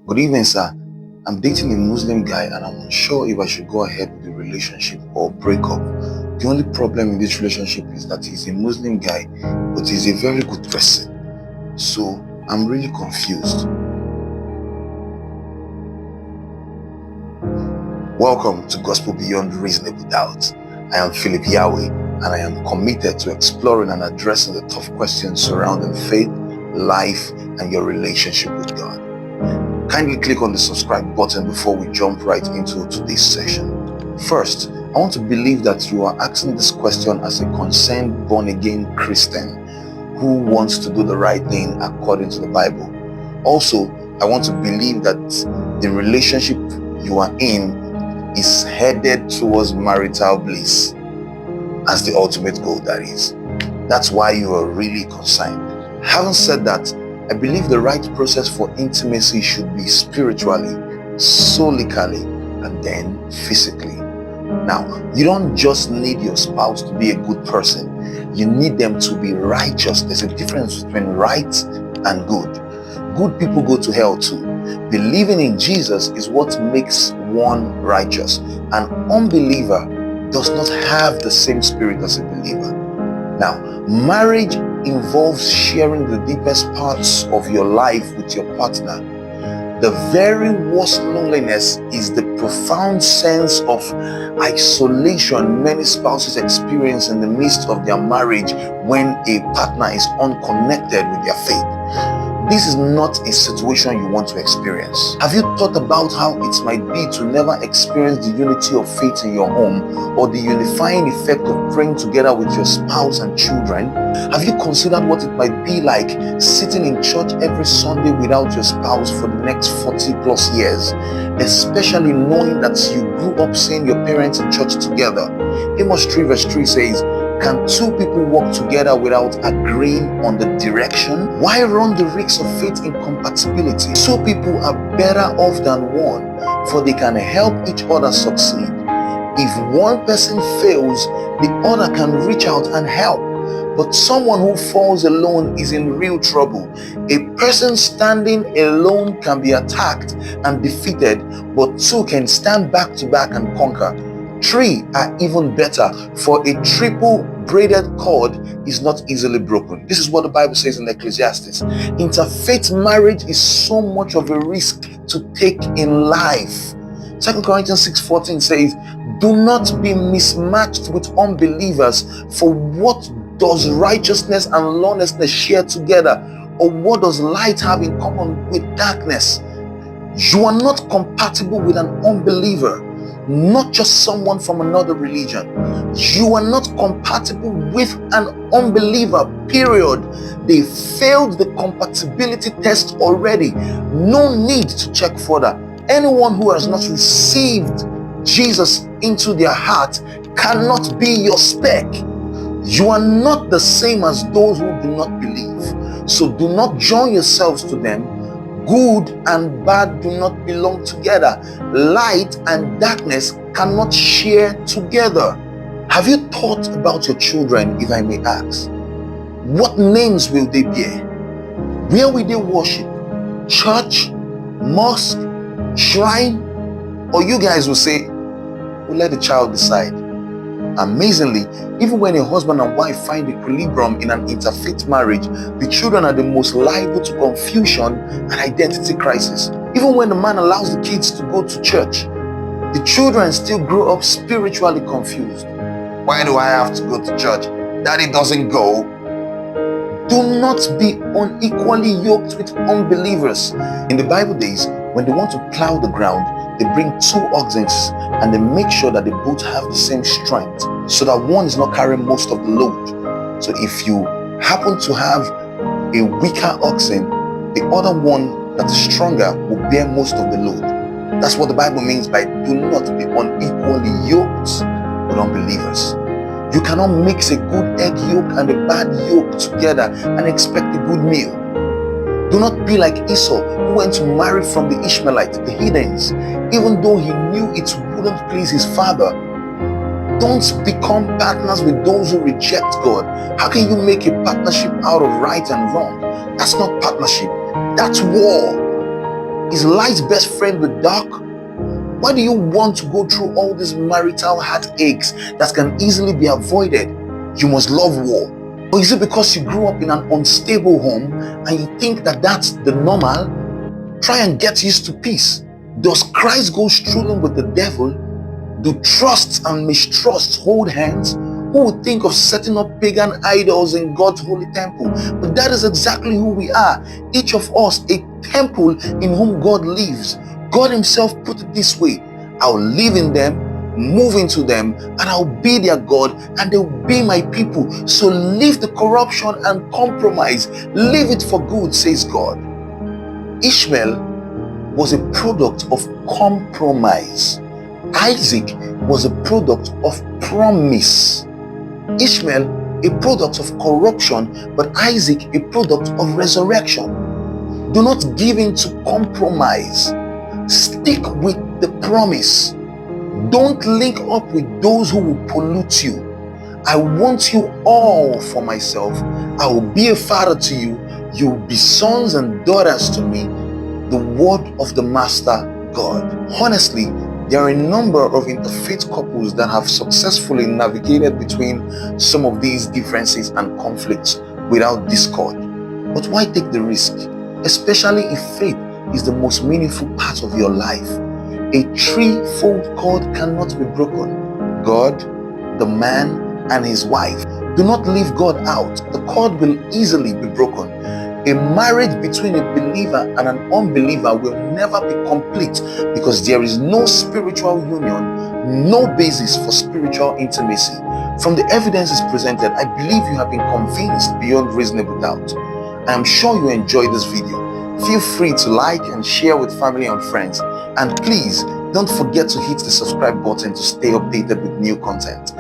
Good evening, sir. I'm dating a Muslim guy and I'm unsure if I should go ahead with the relationship or break up. The only problem in this relationship is that he's a Muslim guy, but he's a very good person. So I'm really confused. Welcome to Gospel Beyond Reasonable Doubt. I am Philip Yahweh and I am committed to exploring and addressing the tough questions surrounding faith, life, and your relationship with God. Kindly click on the subscribe button before we jump right into today's session. First, I want to believe that you are asking this question as a concerned born-again Christian who wants to do the right thing according to the Bible. Also, I want to believe that the relationship you are in is headed towards marital bliss as the ultimate goal, that is. That's why you are really concerned. Having said that, I believe the right process for intimacy should be spiritually, solically, and then physically. Now, you don't just need your spouse to be a good person. You need them to be righteous. There's a difference between right and good. Good people go to hell too. Believing in Jesus is what makes one righteous. An unbeliever does not have the same spirit as a believer. Now, marriage involves sharing the deepest parts of your life with your partner. The very worst loneliness is the profound sense of isolation many spouses experience in the midst of their marriage when a partner is unconnected with their faith. This is not a situation you want to experience. Have you thought about how it might be to never experience the unity of faith in your home or the unifying effect of praying together with your spouse and children? Have you considered what it might be like sitting in church every Sunday without your spouse for the next 40 plus years, especially knowing that you grew up seeing your parents in church together? Amos 3 verse 3 says, "Can two people walk together without agreeing on the direction? Why run the risk of faith incompatibility? Two people are better off than one, for they can help each other succeed. If one person fails, the other can reach out and help. But someone who falls alone is in real trouble. A person standing alone can be attacked and defeated, but two can stand back to back and conquer. Three are even better, for a triple braided cord is not easily broken." This is what the Bible says in Ecclesiastes. Interfaith marriage is so much of a risk to take in life. 2 Corinthians 6:14 says, "Do not be mismatched with unbelievers, for what does righteousness and lawlessness share together? Or what does light have in common with darkness?" You are not compatible with an unbeliever, not just someone from another religion. You are not compatible with an unbeliever, period. They failed the compatibility test already. No need to check further. Anyone who has not received Jesus into their heart cannot be your spec. You are not the same as those who do not believe. So do not join yourselves to them. Good and bad do not belong together. Light and darkness cannot share together. Have you thought about your children, if I may ask? What names will they bear? Where will they worship? Church, mosque, shrine? Or you guys will say, "We'll let the child decide." Amazingly, even when a husband and wife find equilibrium in an interfaith marriage, the children are the most liable to confusion and identity crisis. Even when the man allows the kids to go to church, the children still grow up spiritually confused. "Why do I have to go to church? Daddy doesn't go." Do not be unequally yoked with unbelievers. In the Bible days, when they want to plow the ground, they bring two oxen and they make sure that they both have the same strength so that one is not carrying most of the load. So if you happen to have a weaker oxen, the other one that is stronger will bear most of the load. That's what the Bible means by do not be unequally yoked with unbelievers. You cannot mix a good egg yolk and a bad yolk together and expect a good meal. Do not be like Esau, who went to marry from the Ishmaelites, the heathens, even though he knew it wouldn't please his father. Don't become partners with those who reject God. How can you make a partnership out of right and wrong? That's not partnership. That's war. Is light best friend with dark? Why do you want to go through all these marital heartaches that can easily be avoided? You must love war. Or is it because you grew up in an unstable home and you think that that's the normal? Try and get used to peace. Does Christ go strolling with the devil? Do trusts and mistrusts hold hands? Who would think of setting up pagan idols in God's holy temple? But that is exactly who we are. Each of us a temple in whom God lives. God himself put it this way: I'll live in them, move into them, and I'll be their God, and they'll be my people. So leave the corruption and compromise. Leave it for good, says God. Ishmael was a product of compromise. Isaac was a product of promise. Ishmael, a product of corruption, but Isaac, a product of resurrection. Do not give in to compromise. Stick with the promise. Don't link up with those who will pollute you. I want you all for myself. I will be a father to you. You will be sons and daughters to me. The word of the Master God. Honestly, there are a number of interfaith couples that have successfully navigated between some of these differences and conflicts without discord. But why take the risk? Especially if faith is the most meaningful part of your life. A threefold cord cannot be broken: God, the man, and his wife. Do not leave God out. The cord will easily be broken. A marriage between a believer and an unbeliever will never be complete because there is no spiritual union, no basis for spiritual intimacy. From the evidences presented, I believe you have been convinced beyond reasonable doubt. I am sure you enjoyed this video. Feel free to like and share with family and friends. And please, don't forget to hit the subscribe button to stay updated with new content.